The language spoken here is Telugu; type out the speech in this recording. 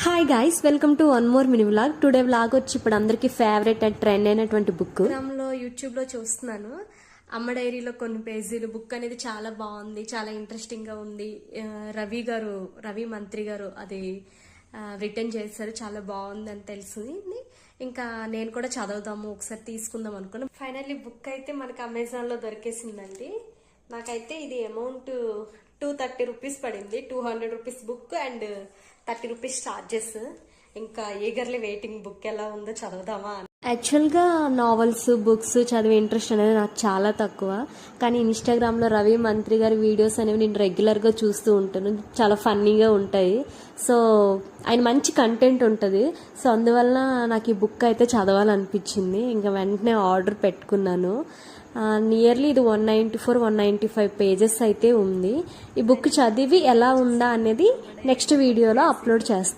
Hi guys, welcome to one more mini vlog. Today vlog వచ్చి ఇప్పుడు అందరికి ఫేవరెట్ అండ్ ట్రెండ్ అయినటువంటి బుక్ యూట్యూబ్ లో చూస్తున్నాను. అమ్మ డైరీలో కొన్ని పేజీలు బుక్ అనేది చాలా బాగుంది, చాలా ఇంట్రెస్టింగ్ గా ఉంది. రవి మంత్రి గారు అది రిటర్న్ చేశారు, చాలా బాగుంది అని తెలిసింది. ఇంకా నేను కూడా చదువుదాము, ఒకసారి తీసుకుందాం అనుకున్నాను. ఫైనల్లీ బుక్ అయితే మనకి అమెజాన్ లో దొరికేసిందండి. నాకైతే ఇది అమౌంట్ 230 రూపీస్ పడింది. 200 rupees book and 30 rupees charges. ఇంకా ఈగర్లీ వెయిటింగ్ బుక్ ఎలా ఉందో చదువుదామా అని. యాక్చువల్గా నావెల్స్ బుక్స్ చదివే ఇంట్రెస్ట్ అనేది నాకు చాలా తక్కువ, కానీ ఇన్స్టాగ్రామ్లో రవి మంత్రి గారి వీడియోస్ అనేవి నేను రెగ్యులర్గా చూస్తూ ఉంటాను. చాలా ఫన్నీగా ఉంటాయి. సో ఆయన మంచి కంటెంట్ ఉంటుంది. సో అందువల్ల నాకు ఈ బుక్ అయితే చదవాలనిపించింది. ఇంకా వెంటనే ఆర్డర్ పెట్టుకున్నాను. నియర్లీ ఇది 194-195 పేజెస్ అయితే ఉంది. ఈ బుక్ చదివి ఎలా ఉందా అనేది నెక్స్ట్ వీడియోలో అప్లోడ్ చేస్తాను.